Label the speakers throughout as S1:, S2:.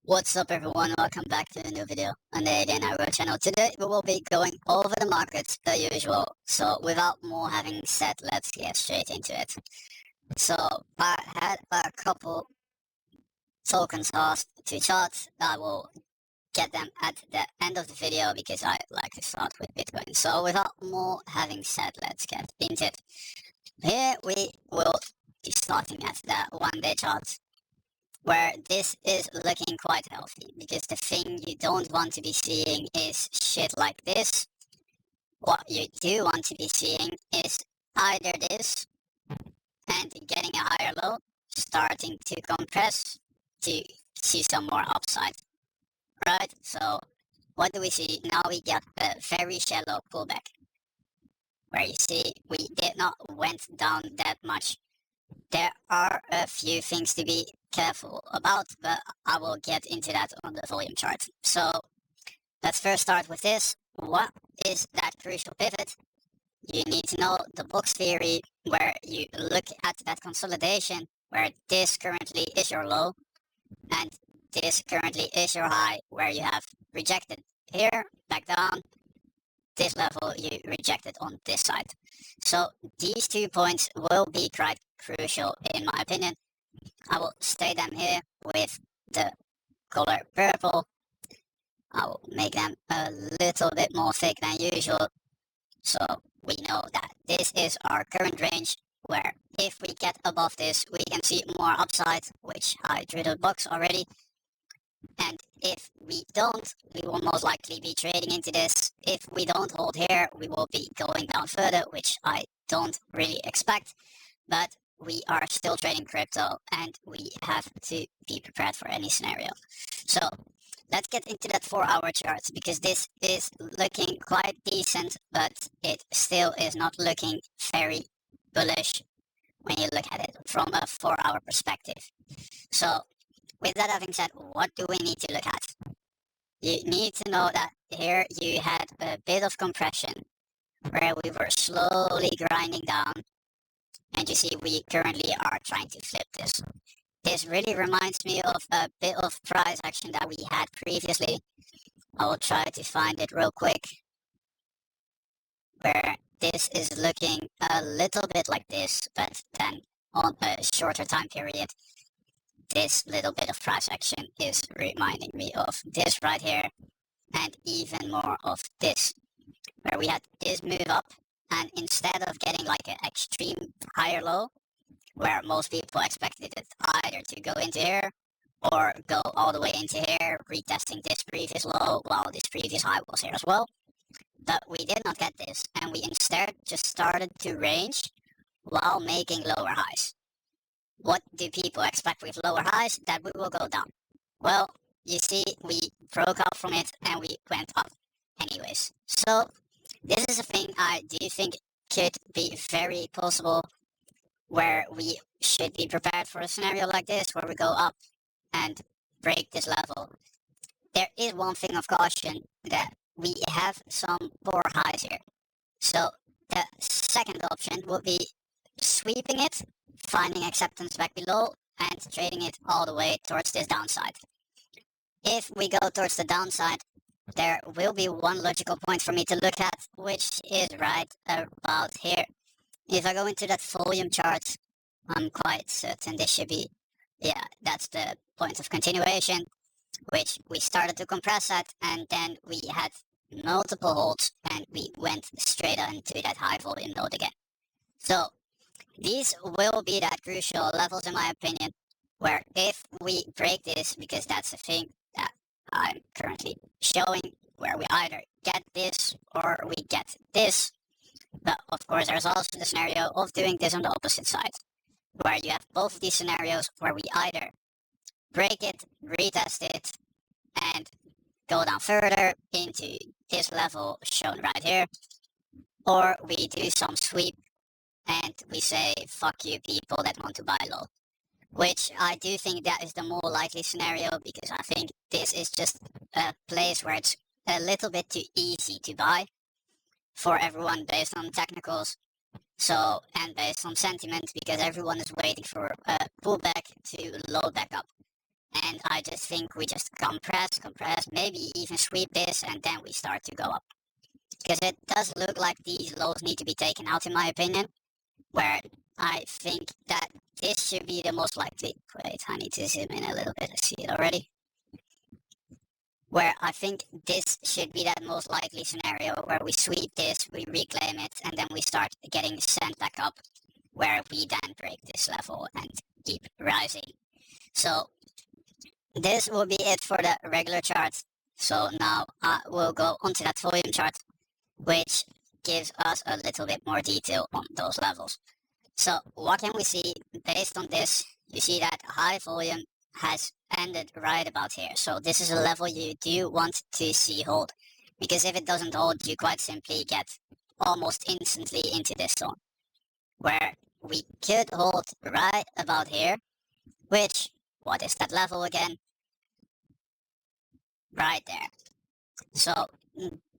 S1: What's up everyone, welcome back to a new video on the Alien Arrow channel. Today we will be going over the markets as usual, so without more having said, let's get straight into it. So I had a couple tokens asked to chart. I will get them at the end of the video because I like to start with Bitcoin. So without more having said, let's get into it. Here we will be starting at the 1-day chart, where this is looking quite healthy, because the thing you don't want to be seeing is shit like this. What you do want to be seeing is either this and getting a higher low, starting to compress to see some more upside, right? So what do we see? Now we get a very shallow pullback, where you see we did not went down that much. There are a few things to be careful about, but I will get into that on the volume chart. So let's first start with this. What is that crucial pivot? You need to know the box theory, where you look at that consolidation, where this currently is your low and this currently is your high, where you have rejected here, back down. This level you rejected on this side. So these 2 points will be quite crucial in my opinion. I will state them here with the color purple. I will make them a little bit more thick than usual, so we know that this is our current range, where if we get above this we can see more upside, which I drew the box already. And if we don't, we will most likely be trading into this. If we don't hold here, we will be going down further, which I don't really expect. But we are still trading crypto and we have to be prepared for any scenario. So let's get into that 4-hour chart, because this is looking quite decent, but it still is not looking very bullish when you look at it from a 4-hour perspective. So with that having said, what do we need to look at? You need to know that here you had a bit of compression, where we were slowly grinding down, and you see we currently are trying to flip this. This really reminds me of a bit of price action that we had previously. I will try to find it real quick, where this is looking a little bit like this, but then on a shorter time period. This little bit of price action is reminding me of this right here, and even more of this, where we had this move up, and instead of getting like an extreme higher low, where most people expected it either to go into here or go all the way into here, retesting this previous low while this previous high was here as well. But we did not get this, and we instead just started to range while making lower highs. What do people expect with lower highs? That we will go down. Well, you see, we broke out from it and we went up anyways. So this is a thing I do think could be very possible, where we should be prepared for a scenario like this, where we go up and break this level. There is one thing of caution, that we have some poor highs here. So the second option would be sweeping it, finding acceptance back below, and trading it all the way towards this downside. If we go towards the downside, there will be one logical point for me to look at, which is right about here. If I go into that volume chart, I'm quite certain this should be, yeah, that's the point of continuation, which we started to compress at, and then we had multiple holds and we went straight into that high volume node again. So these will be that crucial levels in my opinion, where if we break this, because that's the thing that I'm currently showing, where we either get this or we get this. But of course there's also the scenario of doing this on the opposite side, where you have both of these scenarios, where we either break it, retest it, and go down further into this level shown right here, or we do some sweep and we say fuck you people that want to buy low, which I do think that is the more likely scenario, because I think this is just a place where it's a little bit too easy to buy for everyone based on technicals. So, and based on sentiment, because everyone is waiting for a pullback to load back up. And I just think we just compress, maybe even sweep this, and then we start to go up. Because it does look like these lows need to be taken out, in my opinion, where I think that this should be the most likely. Wait, I need to zoom in a little bit. I see it already. Where I think this should be that most likely scenario where we sweep this, we reclaim it, and then we start getting sent back up, where we then break this level and keep rising. So this will be it for the regular chart. So now I will go onto that volume chart, which gives us a little bit more detail on those levels. So what can we see based on this? You see that high volume has ended right about here. So this is a level you do want to see hold, because if it doesn't hold, you quite simply get almost instantly into this zone, where we could hold right about here, which, what is that level again? Right there. So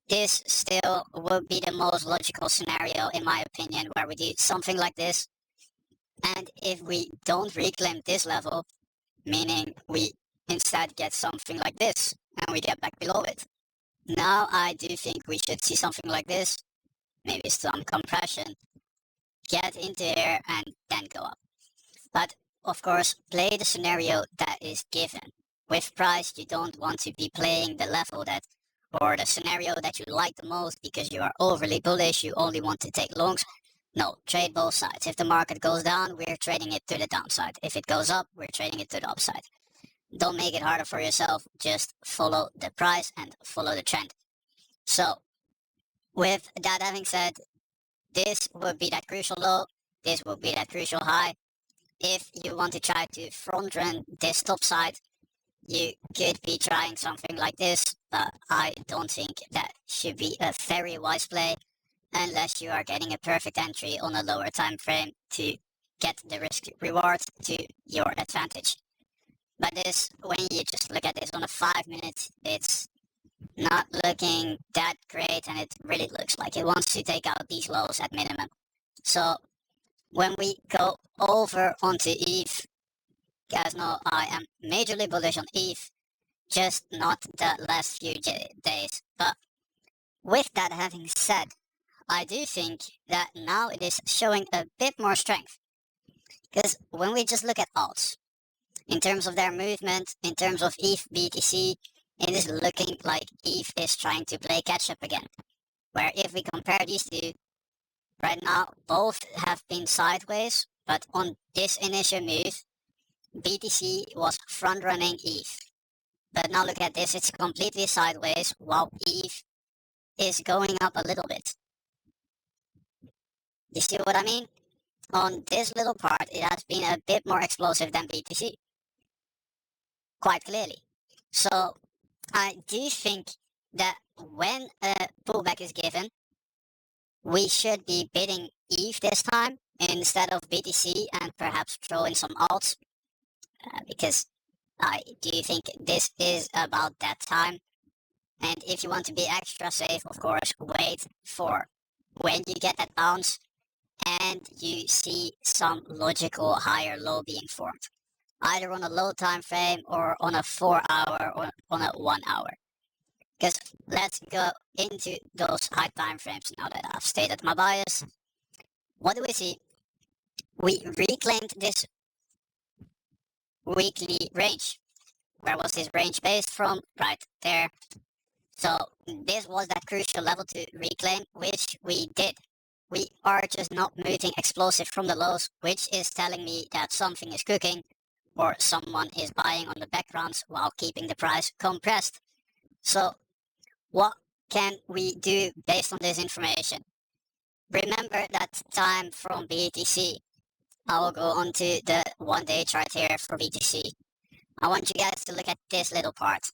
S1: this still would be the most logical scenario, in my opinion, where we do something like this. And if we don't reclaim this level, meaning we instead get something like this, and we get back below it. Now I do think we should see something like this, maybe some compression, get into here, and then go up. But of course, play the scenario that is given. With price, you don't want to be playing the level that, or the scenario that you like the most because you are overly bullish, you only want to take longs. No, trade both sides. If the market goes down, we're trading it to the downside. If it goes up, we're trading it to the upside. Don't make it harder for yourself, just follow the price and follow the trend. So, with that having said, this would be that crucial low, this would be that crucial high. If you want to try to front run this top side, you could be trying something like this, but I don't think that should be a very wise play unless you are getting a perfect entry on a lower time frame to get the risk reward to your advantage. But this, when you just look at this on a 5 minute, it's not looking that great, and it really looks like it wants to take out these lows at minimum. So when we go over onto ETH, guys know I am majorly bullish on ETH, just not the last few days. But with that having said, I do think that now it is showing a bit more strength. Because when we just look at alts, in terms of their movement, in terms of ETH BTC, it is looking like ETH is trying to play catch up again. Where if we compare these two, right now both have been sideways, but on this initial move, BTC was front running ETH. But now look at this, it's completely sideways, while ETH is going up a little bit. You see what I mean? On this little part, it has been a bit more explosive than BTC. Quite clearly. So I do think that when a pullback is given, we should be bidding ETH this time instead of BTC, and perhaps throw in some alts, because I do think this is about that time. And if you want to be extra safe, of course, wait for when you get that bounce and you see some logical higher low being formed, either on a low time frame or on a 4 hour or on a 1 hour. Because let's go into those high time frames now that I've stated my bias. What do we see? We reclaimed this weekly range. Where was this range based from? Right there. So this was that crucial level to reclaim, which we did. We are just not moving explosive from the lows, which is telling me that something is cooking, or someone is buying on the backgrounds while keeping the price compressed. So what can we do based on this information? Remember that time from BTC. I will go on to the 1 day chart here for BTC. I want you guys to look at this little part,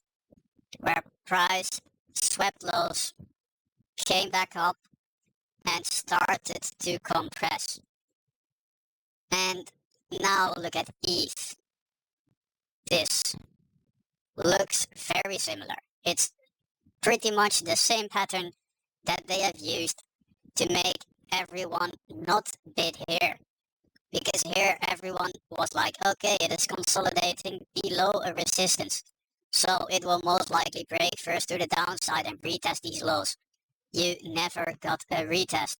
S1: where price swept lows, came back up, and started to compress. And now look at ETH. This looks very similar. It's pretty much the same pattern that they have used to make everyone not bid here. Because here everyone was like, okay, it is consolidating below a resistance. So it will most likely break first to the downside and retest these lows. You never got a retest.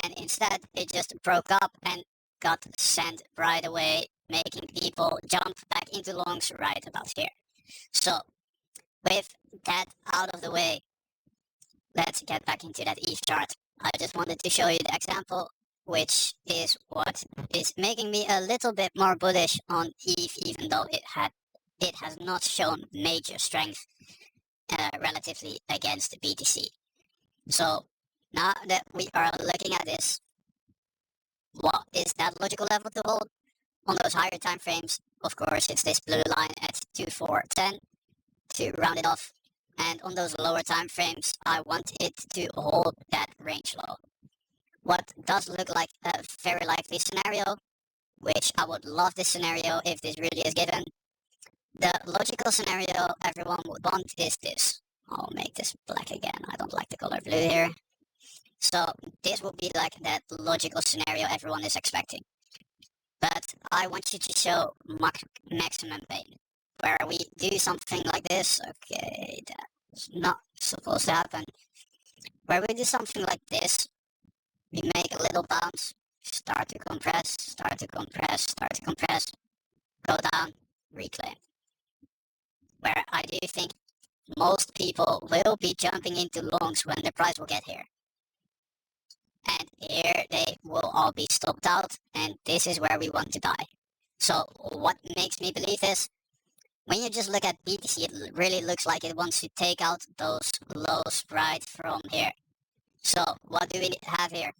S1: And instead, it just broke up and got sent right away, making people jump back into longs right about here. So, with that out of the way, let's get back into that ETH chart. I just wanted to show you the example, which is what is making me a little bit more bullish on ETH, even though it has not shown major strength relatively against the BTC. So now that we are looking at this, what is that logical level to hold? On those higher time frames, of course, it's this blue line at 2410 to round it off. And on those lower time frames, I want it to hold that range low. What does look like a very likely scenario, which I would love this scenario if this really is given. The logical scenario everyone would want is this. I'll make this black again. I don't like the color blue here. So this would be like that logical scenario everyone is expecting. But I want you to show maximum pain, where we do something like this. Okay, that's not supposed to happen. Where we do something like this, we make a little bounce, start to compress, start to compress, start to compress, go down, reclaim. Where I do think most people will be jumping into longs when the price will get here. And here they will all be stopped out, and this is where we want to buy. So what makes me believe this? When you just look at BTC, it really looks like it wants to take out those lows right from here. So what do we have here?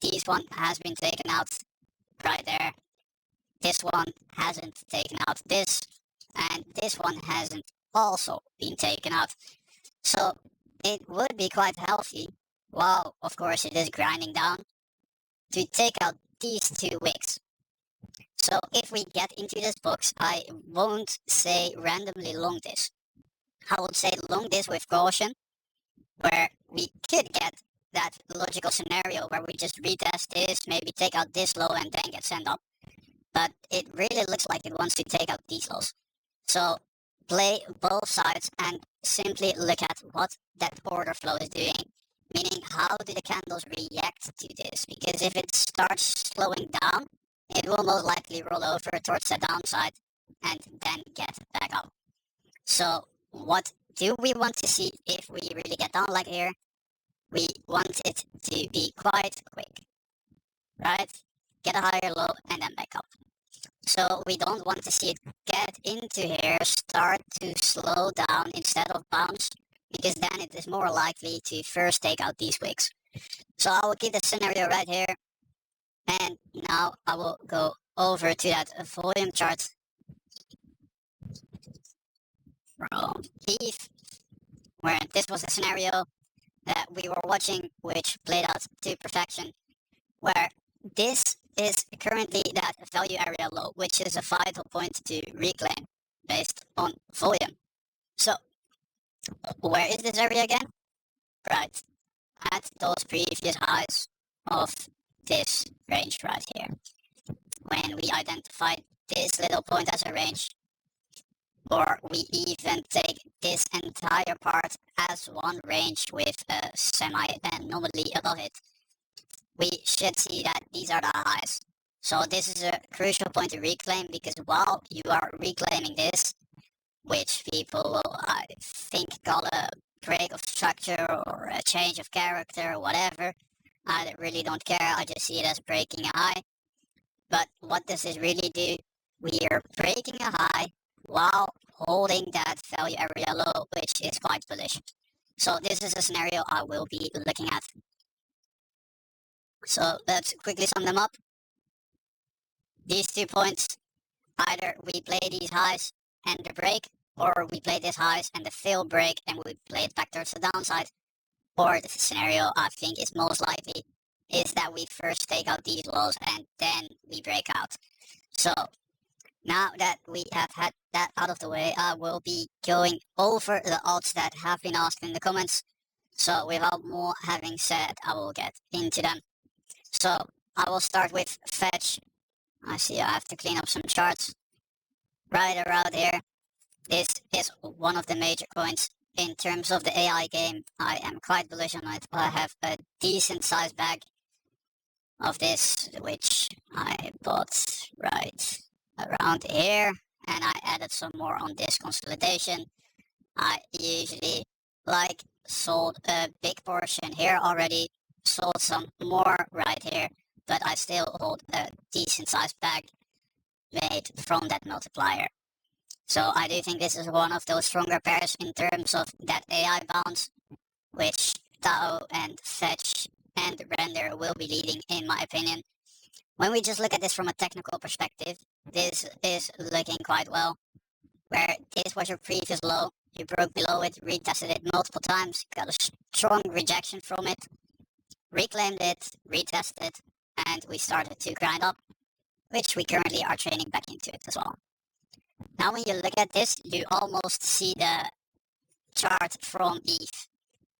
S1: This one has been taken out right there. This one hasn't taken out this, and this one hasn't also been taken out. So it would be quite healthy, while of course it is grinding down, to take out these two wicks. So if we get into this box, I won't say randomly long this. I would say long this with caution, where we could get that logical scenario where we just retest this, maybe take out this low and then get sent up. But it really looks like it wants to take out these lows. So play both sides and simply look at what that order flow is doing. Meaning, how do the candles react to this? Because if it starts slowing down, it will most likely roll over towards the downside and then get back up. So what do we want to see if we really get down like here? We want it to be quite quick, right? Get a higher low and then back up. So we don't want to see it get into here, start to slow down instead of bounce, because then it is more likely to first take out these wicks. So I will keep the scenario right here, and now I will go over to that volume chart from ETH, where this was the scenario that we were watching, which played out to perfection, where this is currently that value area low, which is a vital point to reclaim based on volume. So where is this area again? Right at those previous highs of this range right here. When we identified this little point as a range, or we even take this entire part as one range with a semi-anomaly above it, we should see that these are the highs. So this is a crucial point to reclaim, because while you are reclaiming this, which people will, I think, call a break of structure or a change of character or whatever, I really don't care, I just see it as breaking a high. But what does this really do? We are breaking a high while holding that value area low, which is quite bullish. So this is a scenario I will be looking at. So let's quickly sum them up. These 2 points, either we play these highs and the break, or we play these highs and the fail break and we play it back towards the downside. Or the scenario I think is most likely is that we first take out these lows and then we break out. So now that we have had that out of the way, I will be going over the alts that have been asked in the comments. So without more having said, I will get into them. So I will start with fetch. I see I have to clean up some charts. Right around here, this is one of the major coins. In terms of the AI game, I am quite bullish on it. I have a decent sized bag of this, which I bought right around here, and I added some more on this consolidation. I usually sold a big portion here already, sold some more right here, but I still hold a decent sized bag made from that multiplier. So I do think this is one of those stronger pairs in terms of that AI bounce, which Tao and Fetch and Render will be leading, in my opinion. When we just look at this from a technical perspective, this is looking quite well. Where this was your previous low, you broke below it, retested it multiple times, got a strong rejection from it, reclaimed it, retested, and we started to grind up, which we currently are trading back into it as well. Now when you look at this, you almost see the chart from ETH.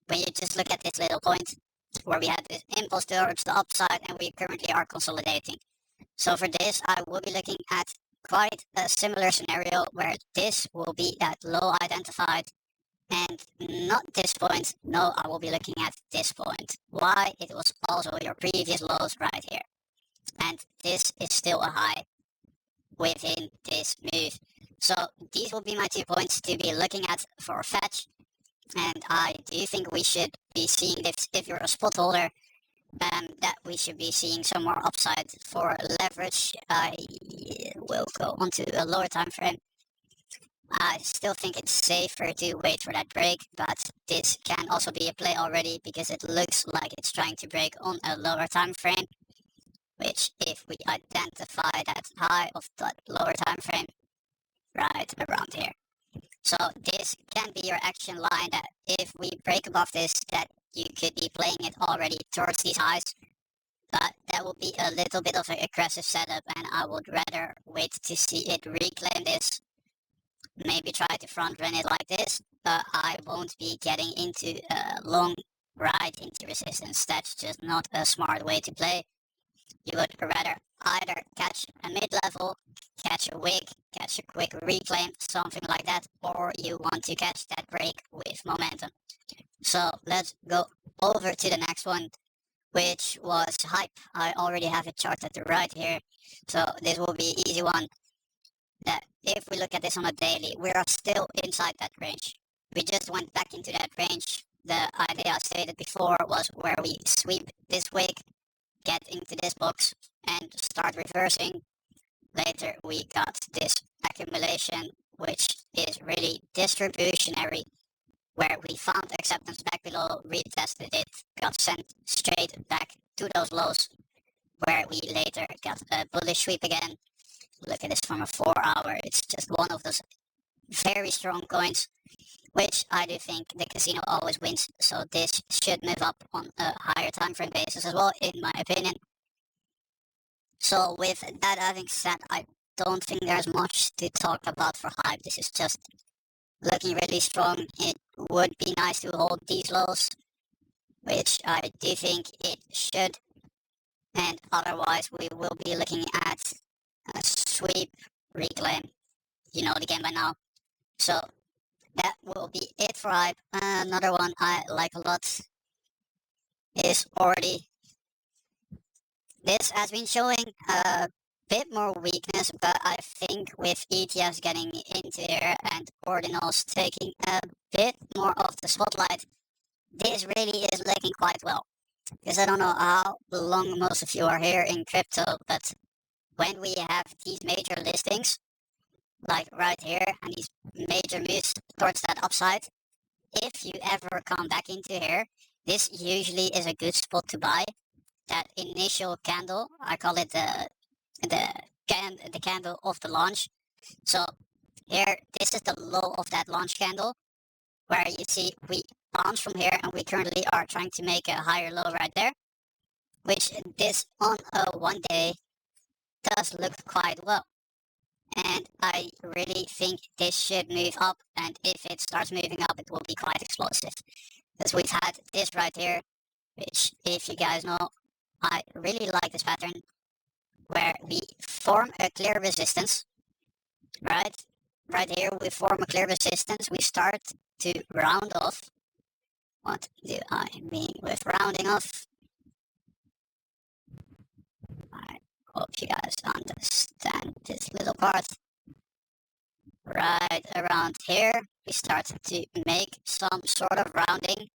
S1: When you just look at this little point, where we had this impulse towards the upside and we currently are consolidating. So for this, I will be looking at quite a similar scenario where this will be that low identified and not this point. No, I will be looking at this point. Why? It was also your previous lows right here. And this is still a high within this move. So these will be my 2 points to be looking at for fetch. And I do think we should be seeing this, if you're a spot holder, that we should be seeing some more upside for leverage. I will go onto a lower time frame. I still think it's safer to wait for that break, but this can also be a play already because it looks like it's trying to break on a lower time frame, which if we identify that high of that lower time frame right around here. So this can be your action line that if we break above this, that you could be playing it already towards these highs. But that will be a little bit of an aggressive setup, and I would rather wait to see it reclaim this. Maybe try to front run it like this, but I won't be getting into a long ride into resistance. That's just not a smart way to play. You would rather either catch a mid-level, catch a wick, catch a quick reclaim, something like that, or you want to catch that break with momentum. So let's go over to the next one, which was hype. I already have it charted to right here, so this will be an easy one. That if we look at this on a daily, we are still inside that range. We just went back into that range. The idea I stated before was where we sweep this wick, get into this box, and start reversing. Later we got this accumulation, which is really distributionary, where we found acceptance back below, retested it, got sent straight back to those lows, where we later got a bullish sweep again. Look at this from a 4-hour, it's just one of those very strong coins, which I do think the casino always wins, so this should move up on a higher time frame basis as well, in my opinion. So with that having said, I don't think there's much to talk about for hype. This is just looking really strong. It would be nice to hold these lows, which I do think it should, and otherwise we will be looking at a sweep, reclaim, you know the game by now. So that will be it for hype. Another one I like a lot is already. This has been showing a bit more weakness, but I think with ETFs getting into here and ordinals taking a bit more of the spotlight, this really is looking quite well. Because I don't know how long most of you are here in crypto, but when we have these major listings, like right here, and these major moves towards that upside, if you ever come back into here, this usually is a good spot to buy. That initial candle, I call it the candle of the launch. So here, this is the low of that launch candle, where you see we bounce from here, and we currently are trying to make a higher low right there, which this on a 1 day does look quite well. And I really think this should move up, and if it starts moving up, it will be quite explosive. Because we've had this right here, which, if you guys know, I really like this pattern where we form a clear resistance, right? Right here we form a clear resistance. We start to round off. What do I mean with rounding off? I hope you guys understand this little part. Right around here, we start to make some sort of rounding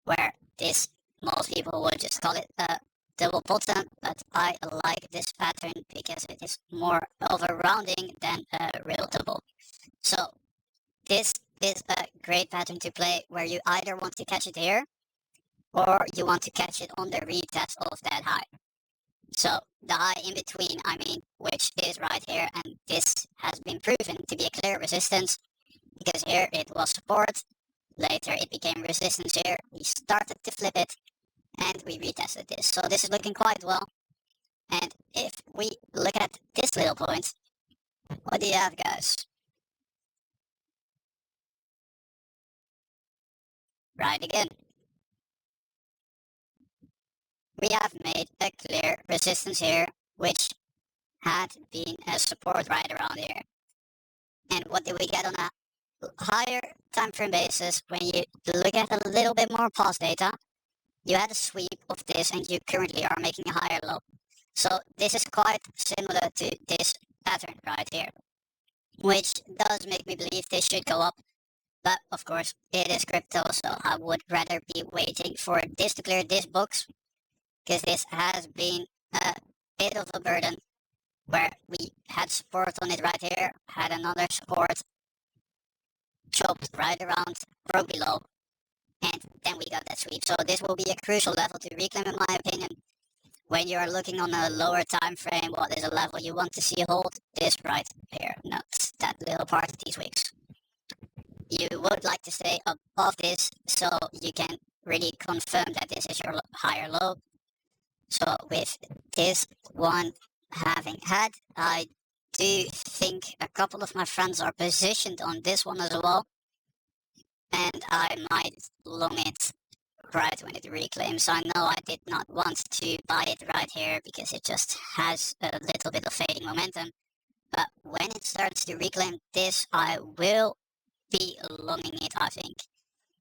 S1: where this, most people would just call it a double bottom, but I like this pattern because it is more of a rounding than a real double. So this is a great pattern to play where you either want to catch it here or you want to catch it on the retest of that high. So the high in between, I mean, which is right here, and this has been proven to be a clear resistance because here it was support, later it became resistance here, we started to flip it, and we retested this. So this is looking quite well. And if we look at this little point, what do you have, guys? Right again. We have made a clear resistance here, which had been a support right around here. And what did we get on a higher time frame basis? When you look at a little bit more past data, you had a sweep of this and you currently are making a higher low. So this is quite similar to this pattern right here, which does make me believe this should go up. But of course, it is crypto, so I would rather be waiting for this to clear this box, because this has been a bit of a burden, where we had support on it right here, had another support, chopped right around, broke below, and then we got that sweep. So this will be a crucial level to reclaim, in my opinion. When you're looking on a lower time frame, what is a level you want to see hold? This right here, not that little part of these weeks. You would like to stay above this so you can really confirm that this is your higher low. So with this one having had, I do think a couple of my friends are positioned on this one as well, and I might long it right when it reclaims. I know I did not want to buy it right here because it just has a little bit of fading momentum, but when it starts to reclaim this, I will be longing it, I think.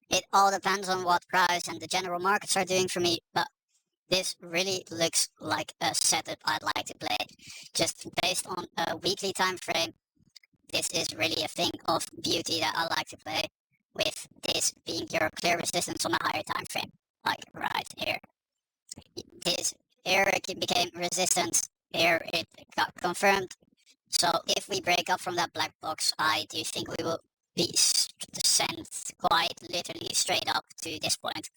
S1: It all depends on what price and the general markets are doing for me, but this really looks like a setup I'd like to play. Just based on a weekly time frame, this is really a thing of beauty that I like to play, with this being your clear resistance on a higher time frame, like right here. This here it became resistance, here it got confirmed. So if we break up from that black box, I do think we will be sent quite literally straight up to this point.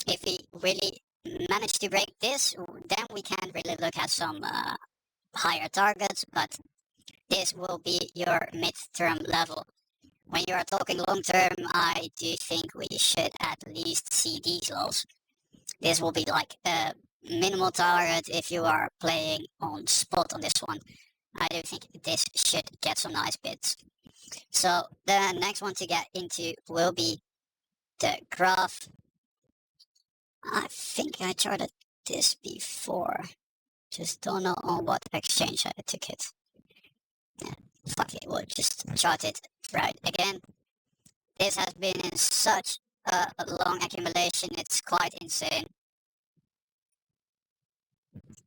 S1: If we really manage to break this, then we can really look at some higher targets, but this will be your mid-term level. When you are talking long-term, I do think we should at least see these lows. This will be like a minimal target if you are playing on spot on this one. I do think this should get some nice bids. So the next one to get into will be the graph. I think I charted this before. Just don't know on what exchange I took it. Yeah, fuck it, we'll just chart it right again. This has been in such a long accumulation, it's quite insane.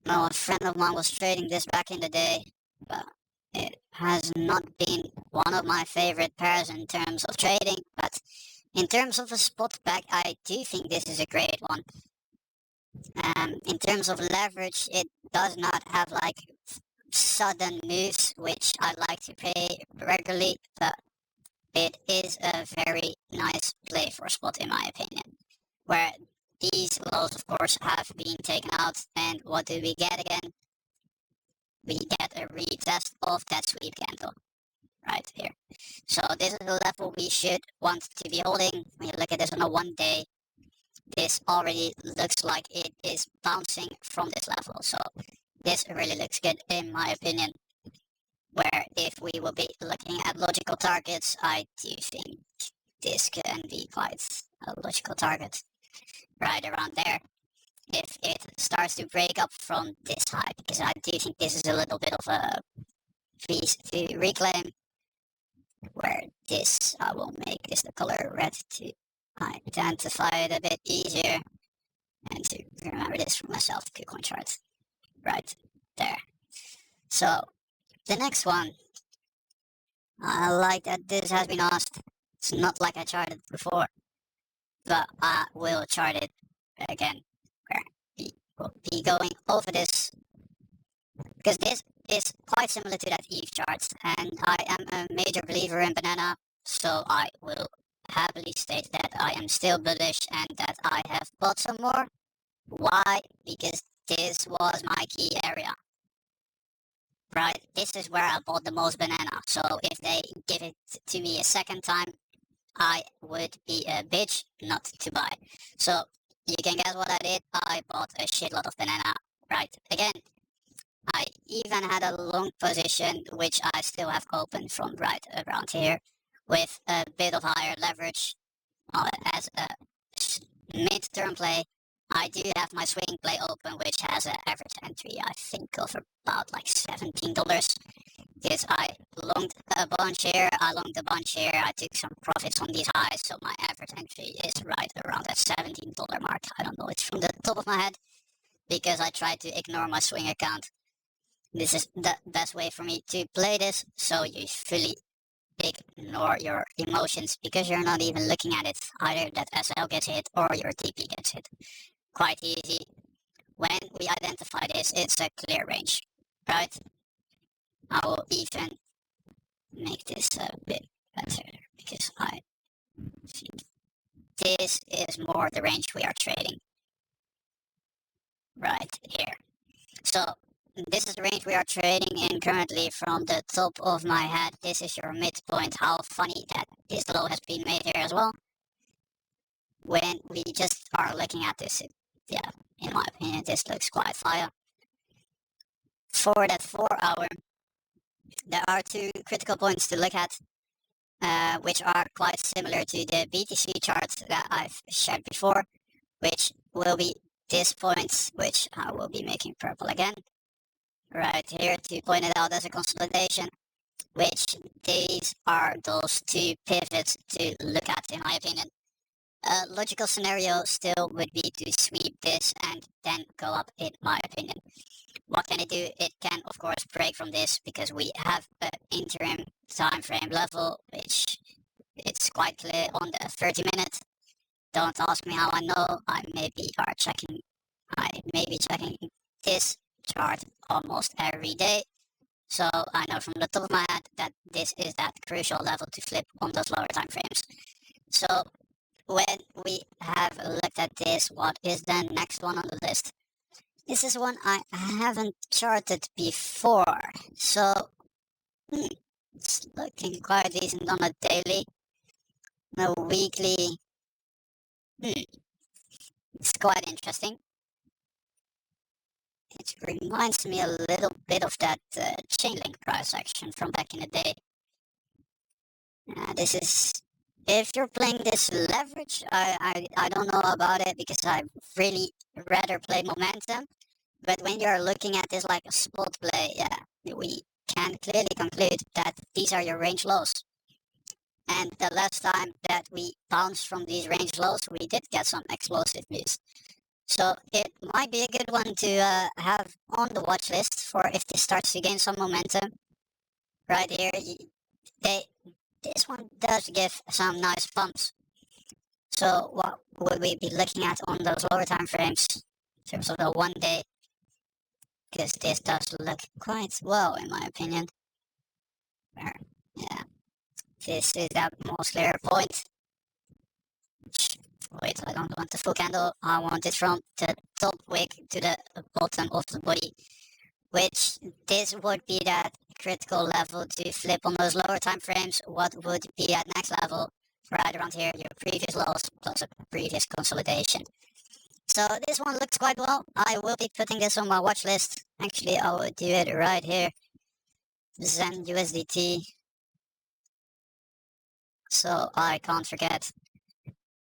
S1: Well, a friend of mine was trading this back in the day, but it has not been one of my favorite pairs in terms of trading, but in terms of a spot back, I do think this is a great one. In terms of leverage, it does not have like sudden moves, which I like to pay regularly, but it is a very nice play for spot in my opinion. Where these lows, of course, have been taken out, and what do we get again? We get a retest of that sweep candle right here. So this is the level we should want to be holding. When you look at this on a 1 day, this already looks like it is bouncing from this level. So this really looks good in my opinion. Where if we will be looking at logical targets, I do think this can be quite a logical target right around there. if it starts to break up from this high, because I do think this is a little bit of a piece to reclaim, where this, I will make this the color red to identify it a bit easier, and to remember this for myself, KuCoin chart, right there. So, the next one, I like that this has been asked. It's not like I charted before, but I will chart it again, where we will be going over this, because this is quite similar to that ETH chart, and I am a major believer in banana, so I will happily state that I am still bullish and that I have bought some more. Why? Because this was my key area. Right, this is where I bought the most banana, so if they give it to me a second time, I would be a bitch not to buy. So you can guess what I did. I bought a shitload of banana. Right, again, I even had a long position, which I still have open from right around here, with a bit of higher leverage as a mid-term play. I do have my swing play open, which has an average entry, I think, of about like $17. Because I longed a bunch here, I longed a bunch here, I took some profits on these highs, so my average entry is right around that $17 mark. I don't know, it's from the top of my head, because I tried to ignore my swing account. This is the best way for me to play this, so you fully ignore your emotions, because you're not even looking at it. Either that SL gets hit or your TP gets hit. Quite easy. When we identify this, it's a clear range, right? I will even make this a bit better, because I think this is more the range we are trading right here. So this is the range we are trading in currently. From the top of my head, this is your midpoint. How funny that this low has been made here as well. When we just are looking at this, yeah, in my opinion, this looks quite fire. For that 4 hour, there are two critical points to look at, which are quite similar to the BTC charts that I've shared before, which will be this point, which I will be making purple again, right here, to point it out as a consolidation, which these are those two pivots to look at, in my opinion. A logical scenario still would be to sweep this and then go up, in my opinion. What can it do? It can, of course, break from this, because we have an interim time frame level, which it's quite clear on the 30 minute. Don't ask me how I know. I may be checking this chart almost every day. So I know from the top of my head that this is that crucial level to flip on those lower time frames. So when we have looked at this, what is the next one on the list? This is one I haven't charted before, so it's looking quite decent on a daily. On a weekly, it's quite interesting. It reminds me a little bit of that Chainlink price action from back in the day. This is, if you're playing this leverage, I don't know about it, because I really rather play momentum. But when you're looking at this like a spot play, yeah, we can clearly conclude that these are your range lows. And the last time that we bounced from these range lows, we did get some explosive moves. So it might be a good one to have on the watch list for if this starts to gain some momentum. Right here, this one does give some nice bumps. So what would we be looking at on those lower time frames in terms of the 1 day? Because this does look quite well, in my opinion. Yeah, this is that most clear point. Wait, I don't want the full candle. I want it from the top wick to the bottom of the body, which this would be that critical level to flip on those lower time frames. What would be that next level? Right around here, your previous lows plus a previous consolidation. So this one looks quite well. I will be putting this on my watch list. Actually, I will do it right here. Zen USDT. So I can't forget.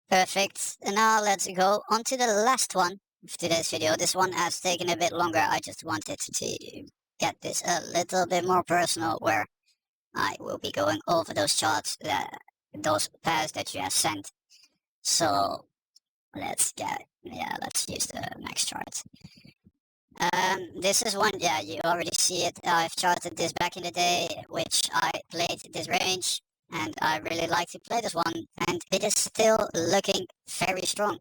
S1: Perfect. And now let's go on to the last one, to this video. This one has taken a bit longer. I just wanted to get this a little bit more personal, where I will be going over those charts, those pairs that you have sent. So let's use the next chart. This is one, yeah, you already see it. I've charted this back in the day, which I played this range, and I really like to play this one, and it is still looking very strong.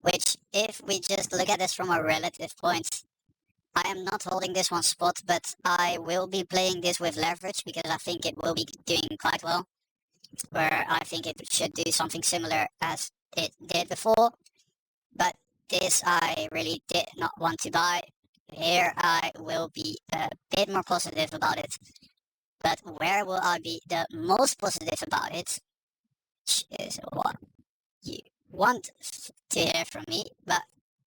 S1: Which, if we just look at this from a relative point, I am not holding this one spot, but I will be playing this with leverage because I think it will be doing quite well. Where I think it should do something similar as it did before. But this I really did not want to buy. Here I will be a bit more positive about it. But where will I be the most positive about it, which is what you want to hear from me, but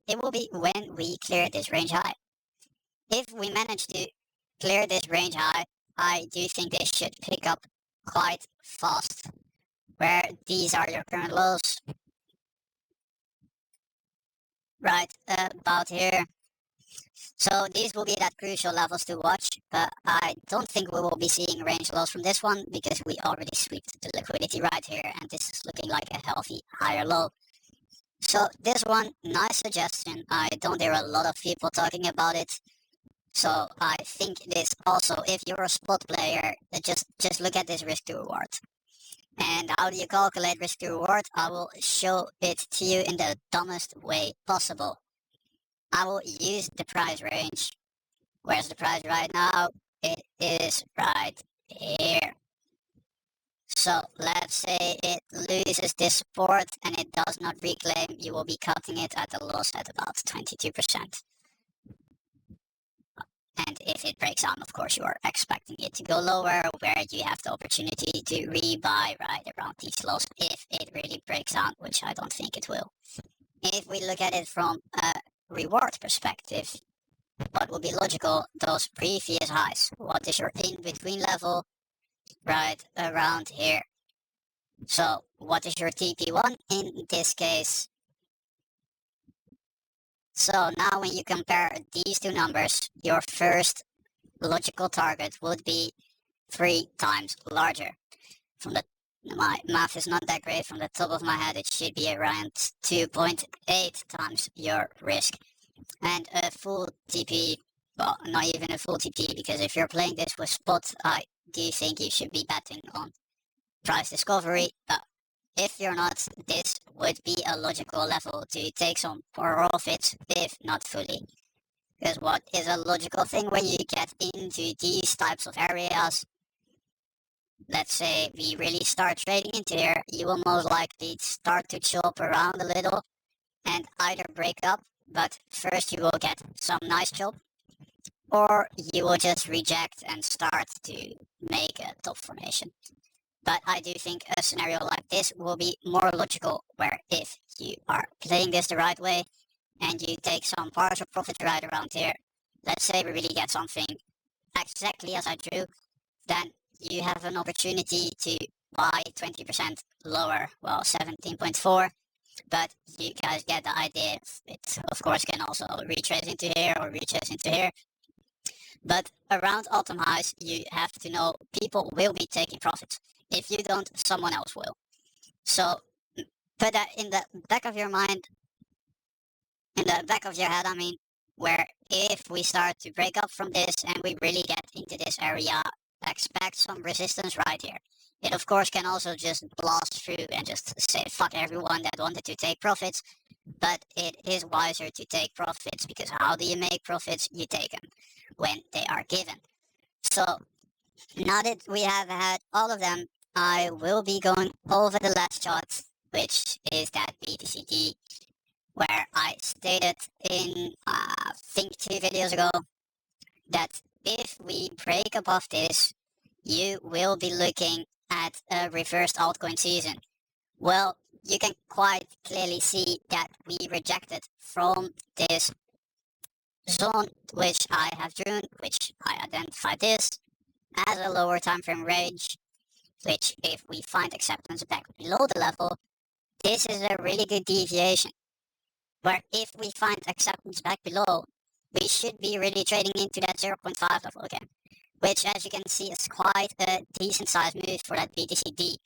S1: it will be when we clear this range high. If we manage to clear this range high, I do think this should pick up quite fast, where these are your current lows, right about here. So these will be that crucial levels to watch, but I don't think we will be seeing range lows from this one because we already swept the liquidity right here, and this is looking like a healthy higher low. So this one, nice suggestion. I don't hear a lot of people talking about it. So I think this also, if you're a spot player, just look at this risk to reward. And how do you calculate risk to reward? I will show it to you in the dumbest way possible. I will use the price range. Where's the price right now? It is right here. So let's say it loses this support and it does not reclaim, you will be cutting it at a loss at about 22%. And if it breaks down, of course, you are expecting it to go lower, where you have the opportunity to rebuy right around these lows if it really breaks down, which I don't think it will. If we look at it from a reward perspective, what would be logical? Those previous highs. What is your in-between level? Right around here. So what is your TP1 in this case? So now when you compare these two numbers, your first logical target would be 3 times larger. My math is not that great. From the top of my head, it should be around 2.8 times your risk. And a full TP, well, not even a full TP, because if you're playing this with spot, I do think you should be betting on price discovery. But if you're not, this would be a logical level to take some profits, if not fully. Because what is a logical thing when you get into these types of areas? Let's say we really start trading into here, you will most likely start to chop around a little and either break up, but first you will get some nice chop, or you will just reject and start to make a top formation. But I do think a scenario like this will be more logical, where if you are playing this the right way and you take some partial profit right around here, let's say we really get something exactly as I drew, then you have an opportunity to buy 20% lower, well 17.4, but you guys get the idea. It of course can also retrace into here or retrace into here. But around autumn highs, you have to know people will be taking profits. If you don't, someone else will. So put that in the back of your mind, in the back of your head, I mean, where if we start to break up from this and we really get into this area, expect some resistance right here. It of course can also just blast through and just say fuck everyone that wanted to take profits, but it is wiser to take profits, because how do you make profits? You take them when they are given. So now that we have had all of them, I will be going over the last chart, which is that BTCD, where I stated in I think 2 videos ago that if we break above this, you will be looking at a reversed altcoin season. Well, you can quite clearly see that we rejected from this zone, which I have drawn, which I identified this as a lower time frame range, which if we find acceptance back below the level, this is a really good deviation. where if we find acceptance back below, we should be really trading into that 0.5 level again, which as you can see is quite a decent sized move for that BTCD.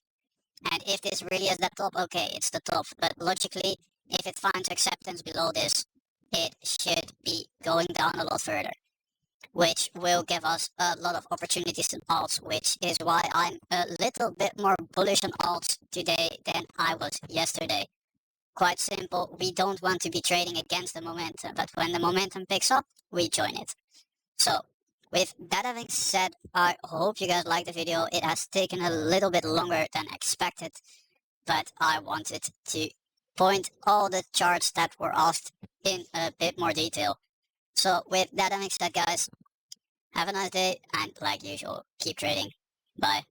S1: And if this really is the top, okay, it's the top, but logically, if it finds acceptance below this, it should be going down a lot further, which will give us a lot of opportunities in alts, which is why I'm a little bit more bullish on alts today than I was yesterday. Quite simple, we don't want to be trading against the momentum, but when the momentum picks up, we join it. So, with that having said, I hope you guys liked the video. It has taken a little bit longer than expected, but I wanted to point all the charts that were asked in a bit more detail. So with that having said, guys, have a nice day, and like usual, keep trading. Bye.